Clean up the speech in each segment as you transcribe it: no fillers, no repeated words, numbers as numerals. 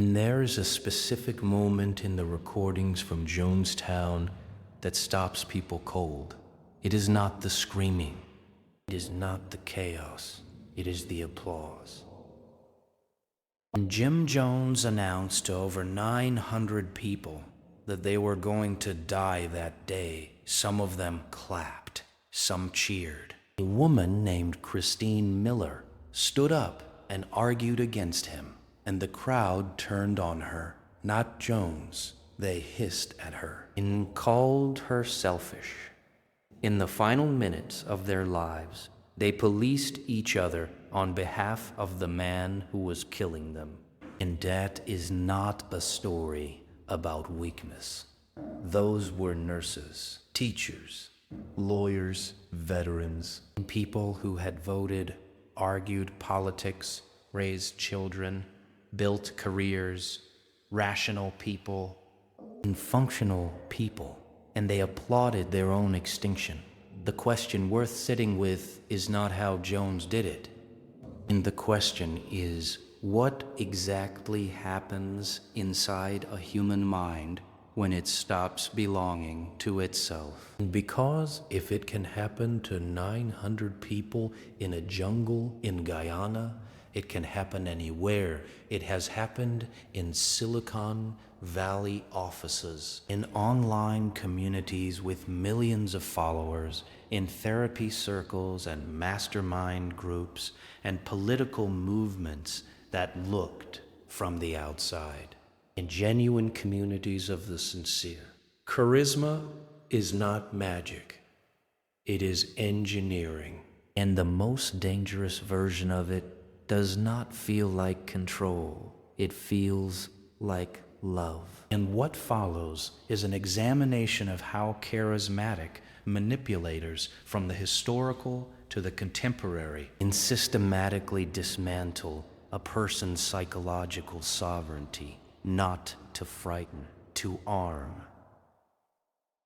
And there is a specific moment in the recordings from Jonestown that stops people cold. It is not the screaming. It is not the chaos. It is the applause. When Jim Jones announced to over 900 people that they were going to die that day, some of them clapped, some cheered. A woman named Christine Miller stood up and argued against him, and the crowd turned on her, not Jones. They hissed at her and called her selfish. In the final minutes of their lives, they policed each other on behalf of the man who was killing them. And that is not a story about weakness. Those were nurses, teachers, lawyers, veterans, people who had voted, argued politics, raised children, built careers, rational people, and functional people. And they applauded their own extinction. The question worth sitting with is not how Jones did it. And the question is, what exactly happens inside a human mind when it stops belonging to itself? Because if it can happen to 900 people in a jungle in Guyana, it can happen anywhere. It has happened in Silicon Valley offices, in online communities with millions of followers, in therapy circles and mastermind groups, and political movements that looked from the outside, in genuine communities of the sincere. Charisma is not magic. It is engineering. And the most dangerous version of it does not feel like control. It feels like love. And what follows is an examination of how charismatic manipulators from the historical to the contemporary can systematically dismantle a person's psychological sovereignty, not to frighten, to arm.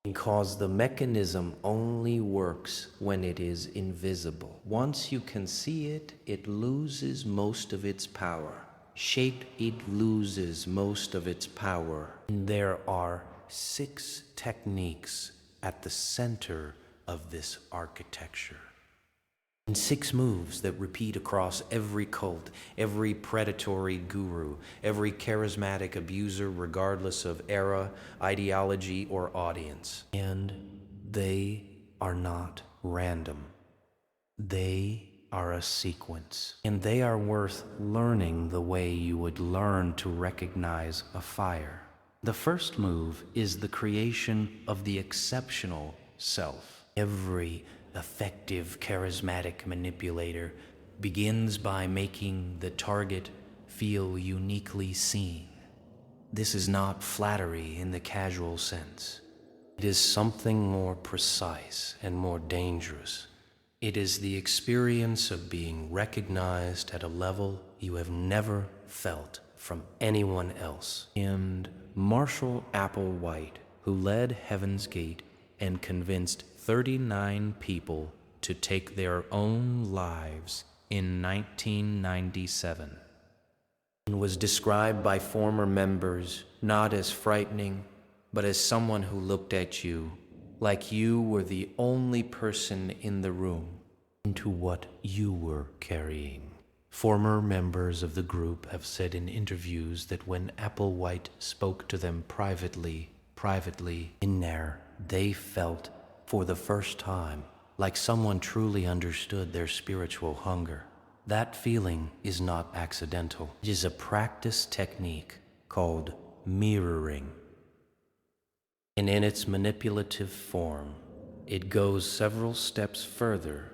Because the mechanism only works when it is invisible. Once you can see it, it loses most of its power. Shaped, it loses most of its power. There are 6 techniques at the center of this architecture. And 6 moves that repeat across every cult, every predatory guru, every charismatic abuser, regardless of era, ideology, or audience. And they are not random. They are a sequence. And they are worth learning the way you would learn to recognize a fire. The first move is the creation of the exceptional self. Every effective, charismatic manipulator begins by making the target feel uniquely seen. This is not flattery in the casual sense. It is something more precise and more dangerous. It is the experience of being recognized at a level you have never felt from anyone else. And Marshall Applewhite, who led Heaven's Gate and convinced 39 people to take their own lives in 1997, and was described by former members not as frightening, but as someone who looked at you like you were the only person in the room into what you were carrying. Former members of the group have said in interviews that when Applewhite spoke to them privately in there, they felt for the first time like someone truly understood their spiritual hunger. That feeling is not accidental. It is a practice technique called mirroring. And in its manipulative form, it goes several steps further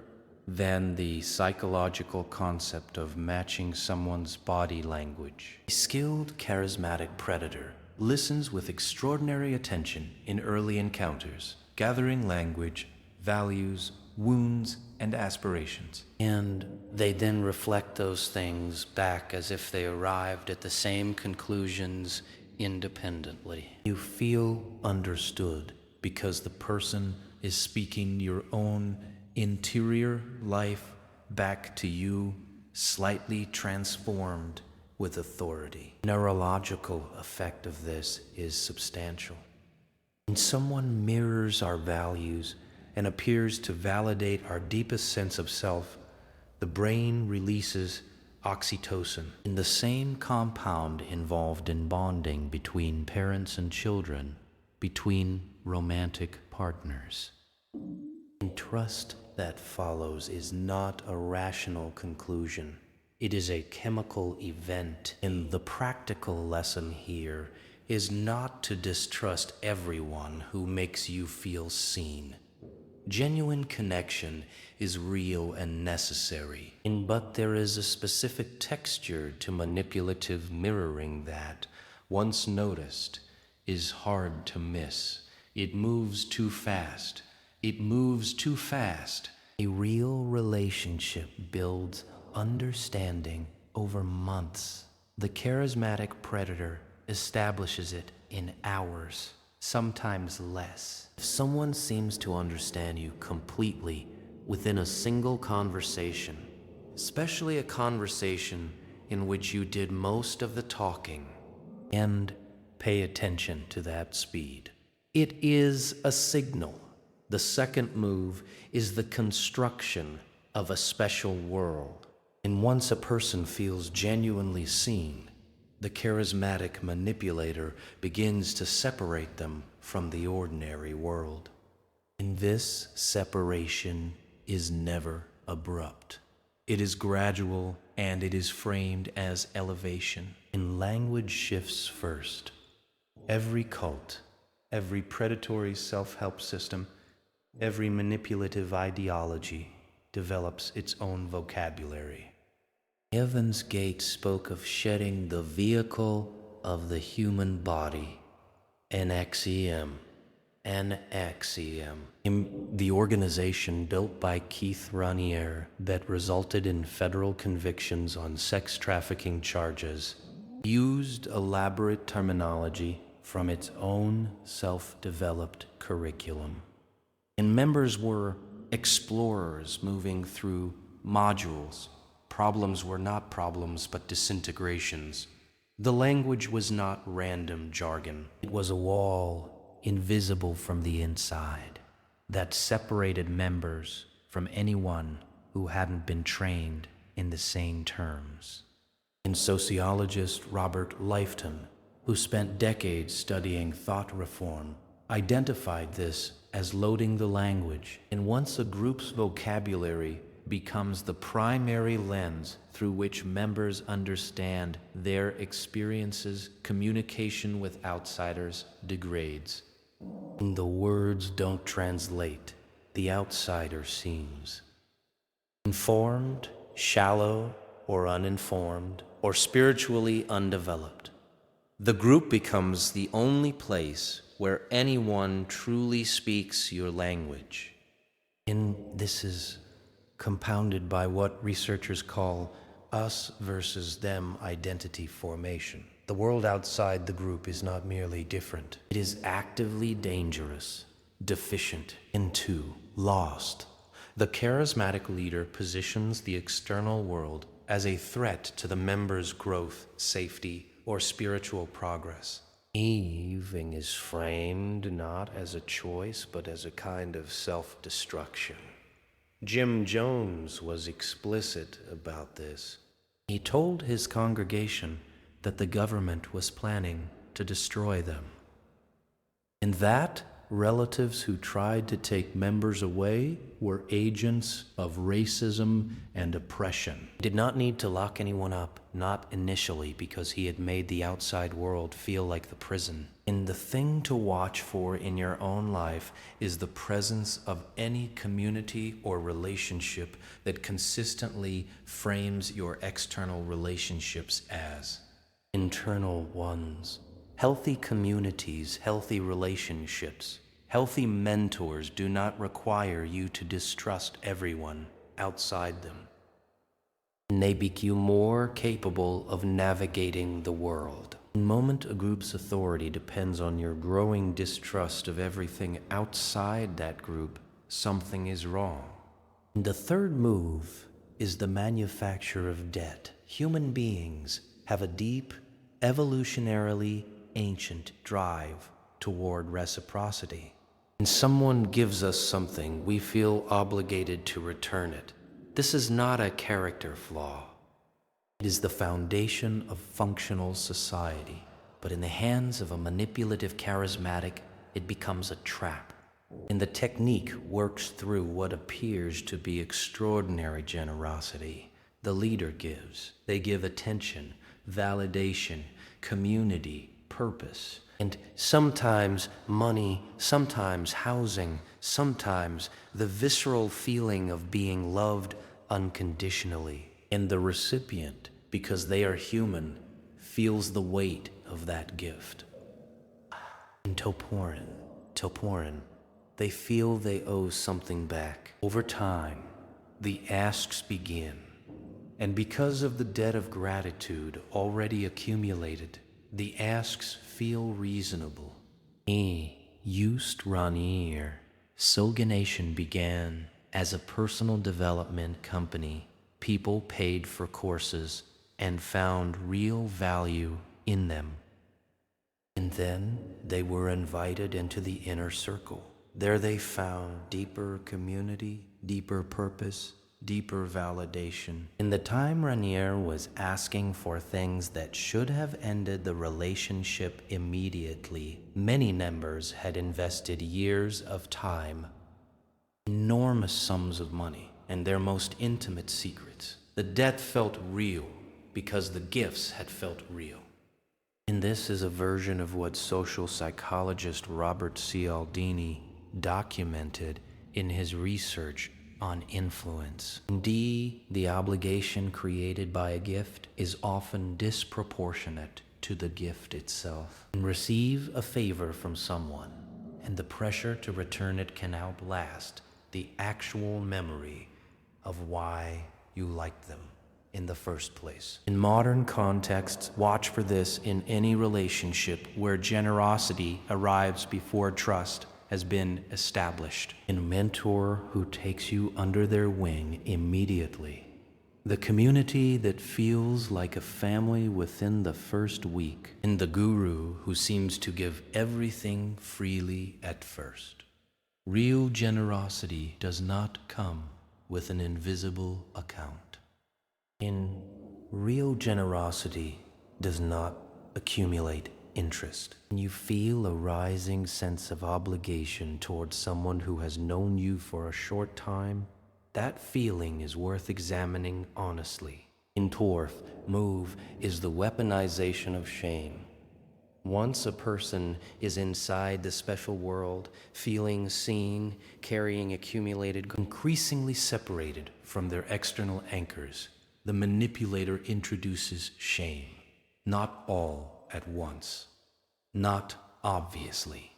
than the psychological concept of matching someone's body language. A skilled, charismatic predator listens with extraordinary attention in early encounters, gathering language, values, wounds, and aspirations. And they then reflect those things back as if they arrived at the same conclusions independently. You feel understood because the person is speaking your own interior life back to you, slightly transformed with authority. Neurological effect of this is substantial. When someone mirrors our values and appears to validate our deepest sense of self, the brain releases oxytocin, in the same compound involved in bonding between parents and children, between romantic partners. And trust that follows is not a rational conclusion. It is a chemical event, and the practical lesson here is not to distrust everyone who makes you feel seen. Genuine connection is real and necessary, but there is a specific texture to manipulative mirroring that, once noticed, is hard to miss. It moves too fast. It moves too fast. A real relationship builds understanding over months. The charismatic predator establishes it in hours, sometimes less. If someone seems to understand you completely within a single conversation, especially a conversation in which you did most of the talking, and pay attention to that speed, it is a signal. The second move is the construction of a special world. And once a person feels genuinely seen, the charismatic manipulator begins to separate them from the ordinary world. And this separation is never abrupt. It is gradual, and it is framed as elevation. And language shifts first. Every cult, every predatory self-help system, every manipulative ideology develops its own vocabulary. Evans Gate spoke of shedding the vehicle of the human body, NXEM, the organization built by Keith Raniere that resulted in federal convictions on sex trafficking charges, used elaborate terminology from its own self-developed curriculum. And members were explorers moving through modules. Problems were not problems, but disintegrations. The language was not random jargon. It was a wall, invisible from the inside, that separated members from anyone who hadn't been trained in the same terms. And sociologist Robert Lifton, who spent decades studying thought reform, identified this as loading the language. And once a group's vocabulary becomes the primary lens through which members understand their experiences, communication with outsiders degrades. And the words don't translate. The outsider seems informed, shallow, or uninformed, or spiritually undeveloped. The group becomes the only place where anyone truly speaks your language. And this is compounded by what researchers call us versus them identity formation. The world outside the group is not merely different. It is actively dangerous, deficient, into, lost. The charismatic leader positions the external world as a threat to the members' growth, safety, or spiritual progress. Eving is framed not as a choice, but as a kind of self-destruction. Jim Jones was explicit about this. He told his congregation that the government was planning to destroy them, and that relatives who tried to take members away were agents of racism and oppression. He did not need to lock anyone up, not initially, because he had made the outside world feel like the prison. And the thing to watch for in your own life is the presence of any community or relationship that consistently frames your external relationships as internal ones. Healthy communities, healthy relationships, healthy mentors do not require you to distrust everyone outside them. And they make you more capable of navigating the world. The moment a group's authority depends on your growing distrust of everything outside that group, something is wrong. And the third move is the manufacture of debt. Human beings have a deep, evolutionarily ancient drive toward reciprocity. When someone gives us something, we feel obligated to return it. This is not a character flaw. It is the foundation of functional society. But in the hands of a manipulative charismatic, it becomes a trap. And the technique works through what appears to be extraordinary generosity. The leader gives. They give attention, validation, community, purpose, and sometimes money, sometimes housing, sometimes the visceral feeling of being loved unconditionally. And the recipient, because they are human, feels the weight of that gift. In Toporin, they feel they owe something back. Over time, the asks begin. And because of the debt of gratitude already accumulated, the asks feel reasonable. Just Ranir, Soganation began as a personal development company. People paid for courses and found real value in them. And then they were invited into the inner circle. There they found deeper community, deeper purpose, deeper validation. In the time Ranier was asking for things that should have ended the relationship immediately, many members had invested years of time, enormous sums of money, and their most intimate secrets. The debt felt real because the gifts had felt real. And this is a version of what social psychologist Robert Cialdini documented in his research on influence. Indeed, the obligation created by a gift is often disproportionate to the gift itself. And receive a favor from someone, and the pressure to return it can outlast the actual memory of why you liked them in the first place. In modern contexts, watch for this in any relationship where generosity arrives before trust has been established. In a mentor who takes you under their wing immediately. The community that feels like a family within the first week. In the guru who seems to give everything freely at first. Real generosity does not come with an invisible account. In real generosity does not accumulate interest. When you feel a rising sense of obligation towards someone who has known you for a short time, that feeling is worth examining honestly. In Torf, move is the weaponization of shame. Once a person is inside the special world, feeling seen, carrying accumulated, increasingly separated from their external anchors, the manipulator introduces shame. Not all at once, not obviously.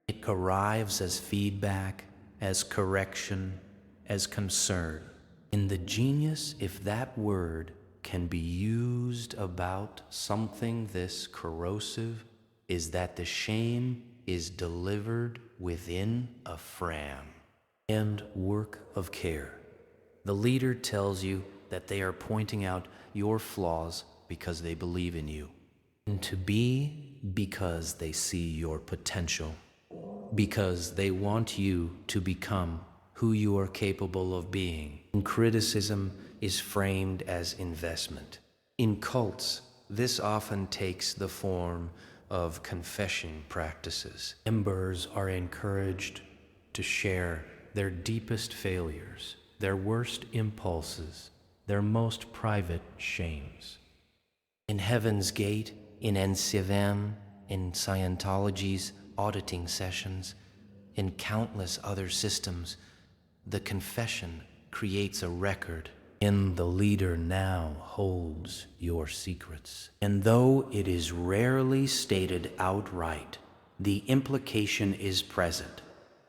It arrives as feedback, as correction, as concern. In the genius, if that word can be used about something this corrosive, is that the shame is delivered within a fram. And work of care. The leader tells you that they are pointing out your flaws because they believe in you. And to be because they see your potential. Because they want you to become who you are capable of being. And criticism is framed as investment. In cults, this often takes the form of confession practices. Members are encouraged to share their deepest failures, their worst impulses, their most private shames. In Heaven's Gate, in NCVM, in Scientology's auditing sessions, in countless other systems, the confession creates a record. And the leader now holds your secrets. And though it is rarely stated outright, the implication is present.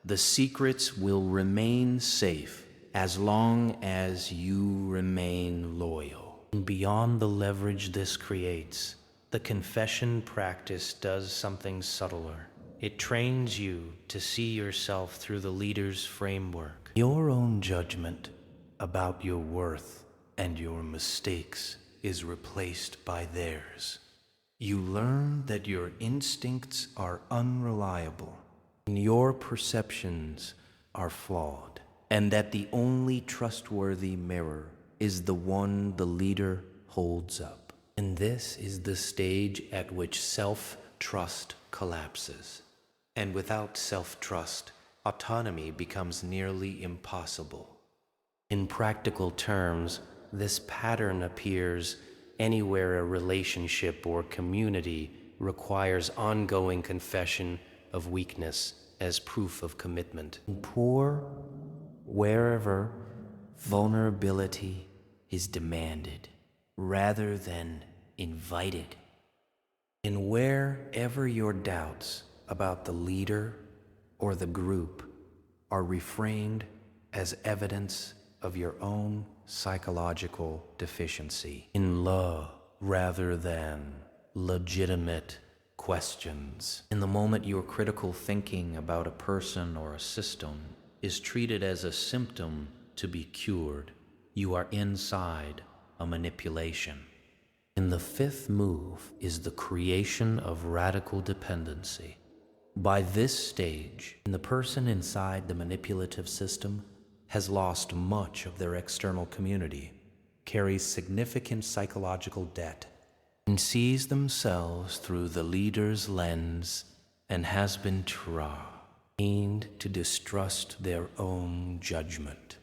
The secrets will remain safe as long as you remain loyal. And beyond the leverage this creates, the confession practice does something subtler. It trains you to see yourself through the leader's framework. Your own judgment about your worth and your mistakes is replaced by theirs. You learn that your instincts are unreliable, and your perceptions are flawed, and that the only trustworthy mirror is the one the leader holds up. And this is the stage at which self-trust collapses. And without self-trust, autonomy becomes nearly impossible. In practical terms, this pattern appears anywhere a relationship or community requires ongoing confession of weakness as proof of commitment. Poor wherever vulnerability is demanded rather than invited. And wherever your doubts about the leader or the group are reframed as evidence of your own psychological deficiency in law rather than legitimate questions. In the moment your critical thinking about a person or a system is treated as a symptom to be cured, you are inside a manipulation. And the fifth move is the creation of radical dependency. By this stage, the person inside the manipulative system has lost much of their external community, carries significant psychological debt, and sees themselves through the leader's lens and has been trained to distrust their own judgment.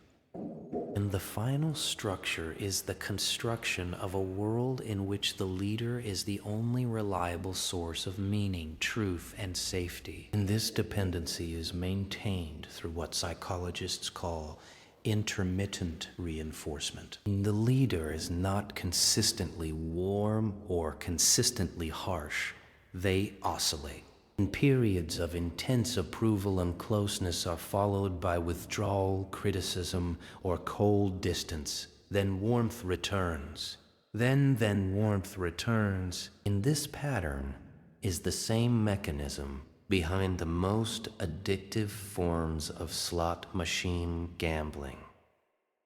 And the final structure is the construction of a world in which the leader is the only reliable source of meaning, truth, and safety. And this dependency is maintained through what psychologists call intermittent reinforcement. The leader is not consistently warm or consistently harsh. They oscillate. And periods of intense approval and closeness are followed by withdrawal, criticism, or cold distance. Then warmth returns. Then warmth returns. In this pattern is the same mechanism behind the most addictive forms of slot machine gambling.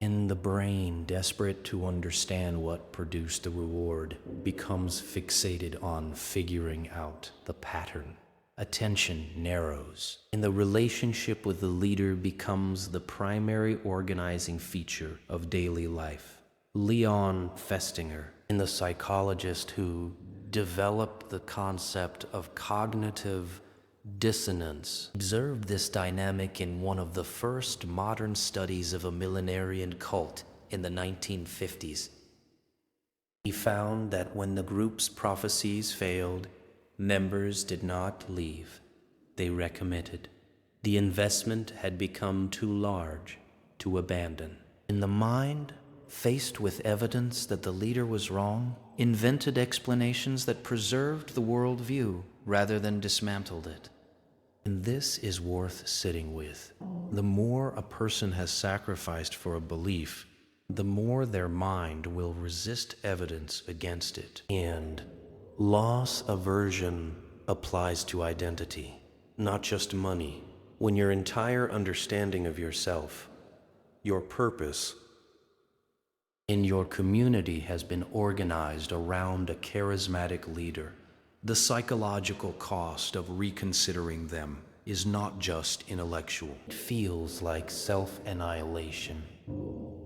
In the brain, desperate to understand what produced the reward, becomes fixated on figuring out the pattern. Attention narrows, and the relationship with the leader becomes the primary organizing feature of daily life. Leon Festinger, the psychologist who developed the concept of cognitive dissonance, observed this dynamic in one of the first modern studies of a millenarian cult in the 1950s. He found that when the group's prophecies failed, members did not leave. They recommitted. The investment had become too large to abandon. And the mind, faced with evidence that the leader was wrong, invented explanations that preserved the worldview rather than dismantled it. And this is worth sitting with. The more a person has sacrificed for a belief, the more their mind will resist evidence against it. And loss aversion applies to identity, not just money. When your entire understanding of yourself, your purpose, in your community has been organized around a charismatic leader, the psychological cost of reconsidering them is not just intellectual. It feels like self-annihilation.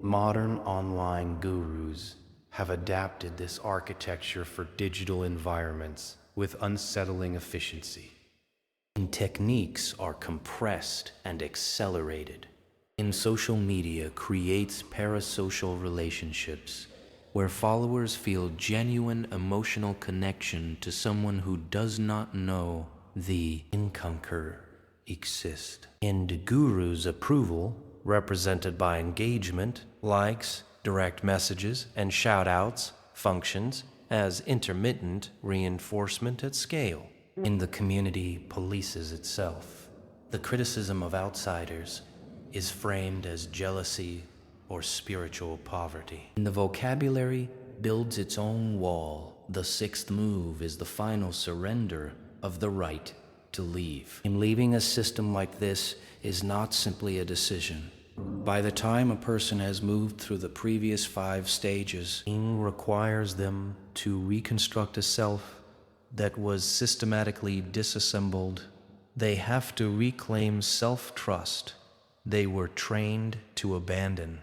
Modern online gurus have adapted this architecture for digital environments with unsettling efficiency. And techniques are compressed and accelerated. In social media creates parasocial relationships where followers feel genuine emotional connection to someone who does not know the encounter exist. And gurus' approval, represented by engagement, likes, direct messages, and shout-outs, functions as intermittent reinforcement at scale. In the community polices itself. The criticism of outsiders is framed as jealousy or spiritual poverty. And the vocabulary builds its own wall. The sixth move is the final surrender of the right to leave. And leaving a system like this is not simply a decision. By the time a person has moved through the previous 5 stages, it requires them to reconstruct a self that was systematically disassembled. They have to reclaim self-trust they were trained to abandon.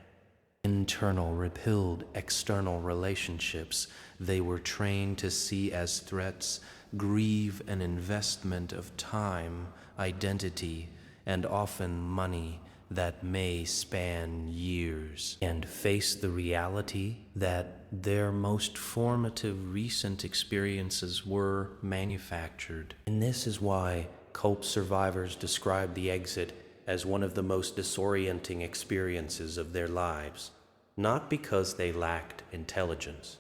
Internal, repelled, external relationships they were trained to see as threats, grieve an investment of time, identity, and often money that may span years, and face the reality that their most formative recent experiences were manufactured. And this is why cult survivors describe the exit as one of the most disorienting experiences of their lives, not because they lacked intelligence.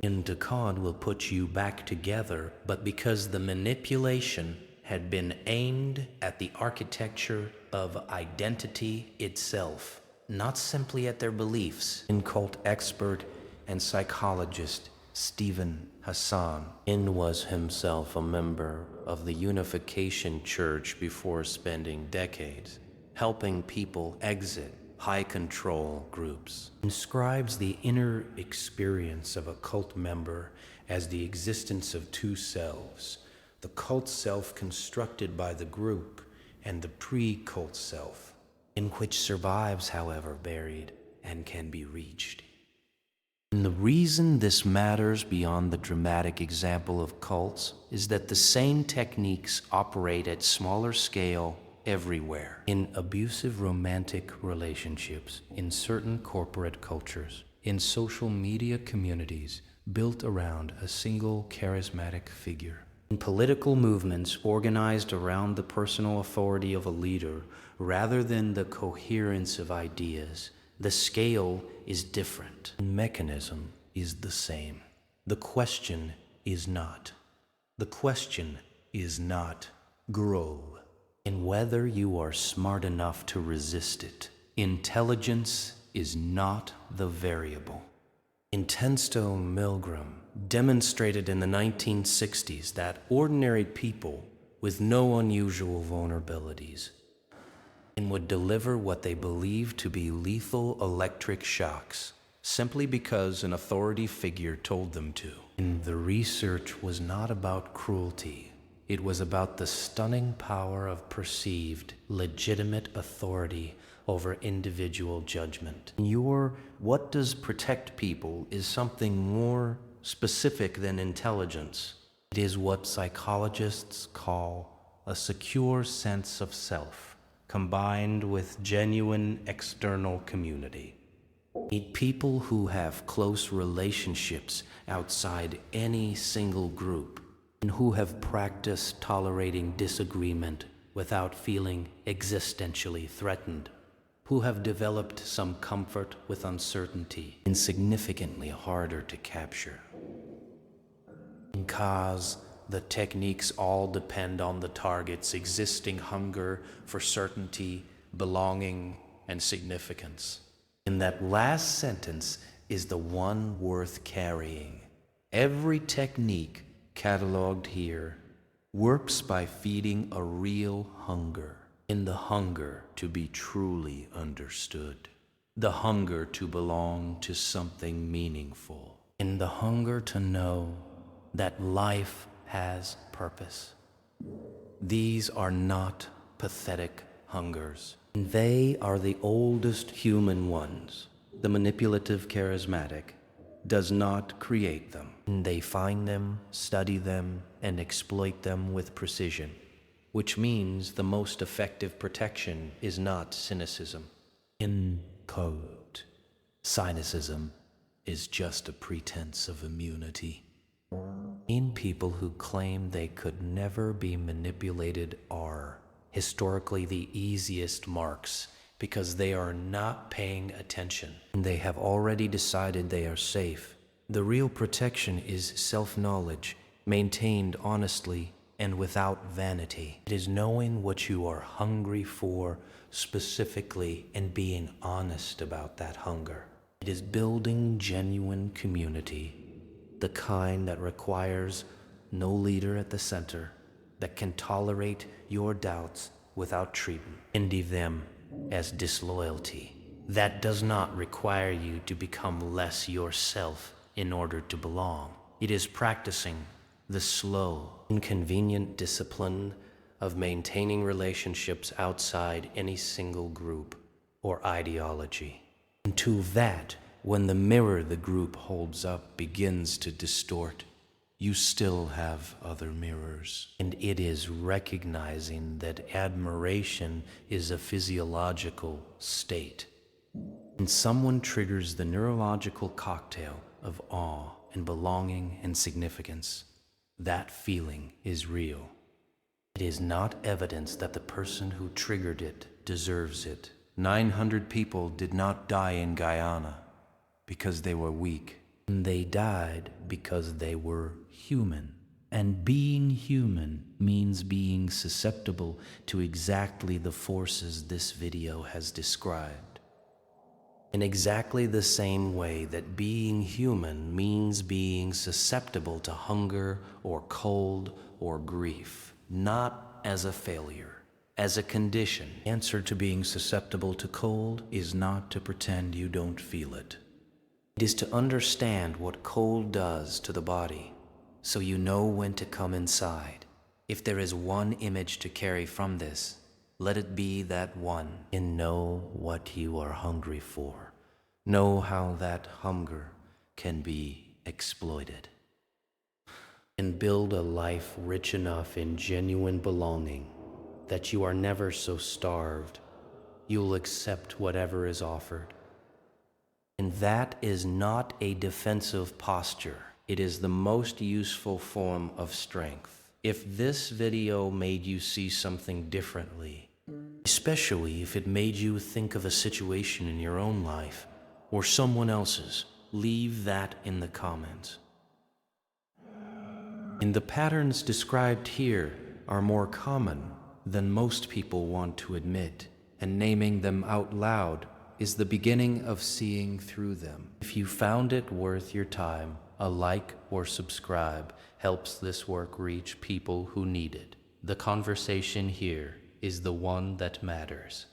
Indicad will put you back together, but because the manipulation had been aimed at the architecture of identity itself, not simply at their beliefs. In cult expert and psychologist Stephen Hassan was himself a member of the Unification Church before spending decades helping people exit high control groups. Describes the inner experience of a cult member as the existence of 2 selves, the cult self constructed by the group and the pre-cult self, in which survives, however, buried and can be reached. And the reason this matters beyond the dramatic example of cults is that the same techniques operate at smaller scale everywhere. In abusive romantic relationships, in certain corporate cultures, in social media communities built around a single charismatic figure, in political movements organized around the personal authority of a leader rather than the coherence of ideas, the scale is different. The mechanism is the same. The question is not. The question is not grow. And whether you are smart enough to resist it. Intelligence is not the variable. Intensto Milgram demonstrated in the 1960s that ordinary people with no unusual vulnerabilities and would deliver what they believed to be lethal electric shocks simply because an authority figure told them to. And the research was not about cruelty. It was about the stunning power of perceived, legitimate authority over individual judgment. What does protect people is something more specific than intelligence. It is what psychologists call a secure sense of self, combined with genuine external community. Meet people who have close relationships outside any single group, and who have practiced tolerating disagreement without feeling existentially threatened, who have developed some comfort with uncertainty, and significantly harder to capture. Because the techniques all depend on the target's existing hunger for certainty, belonging, and significance. And that last sentence is the one worth carrying. Every technique cataloged here works by feeding a real hunger, in the hunger to be truly understood, the hunger to belong to something meaningful, in the hunger to know that life has purpose. These are not pathetic hungers. They are the oldest human ones. The manipulative charismatic does not create them. They find them, study them, and exploit them with precision, which means the most effective protection is not cynicism. In code, cynicism is just a pretense of immunity. In people who claim they could never be manipulated are historically the easiest marks because they are not paying attention. They have already decided they are safe. The real protection is self-knowledge, maintained honestly and without vanity. It is knowing what you are hungry for specifically and being honest about that hunger. It is building genuine community, the kind that requires no leader at the center, that can tolerate your doubts without treatment. Envy them as disloyalty. That does not require you to become less yourself in order to belong. It is practicing the slow, inconvenient discipline of maintaining relationships outside any single group or ideology. And to that, when the mirror the group holds up begins to distort, you still have other mirrors. And it is recognizing that admiration is a physiological state. And someone triggers the neurological cocktail of awe and belonging and significance. That feeling is real. It is not evidence that the person who triggered it deserves it. 900 people did not die in Guyana because they were weak. They died because they were human. And being human means being susceptible to exactly the forces this video has described. In exactly the same way that being human means being susceptible to hunger or cold or grief, not as a failure, as a condition. The answer to being susceptible to cold is not to pretend you don't feel it. It is to understand what cold does to the body, so you know when to come inside. If there is one image to carry from this, let it be that one. And know what you are hungry for. Know how that hunger can be exploited. And build a life rich enough in genuine belonging that you are never so starved you'll accept whatever is offered. And that is not a defensive posture. It is the most useful form of strength. If this video made you see something differently, especially if it made you think of a situation in your own life or someone else's, leave that in the comments. And the patterns described here are more common than most people want to admit, and naming them out loud is the beginning of seeing through them. If you found it worth your time, a like or subscribe helps this work reach people who need it. The conversation here is the one that matters.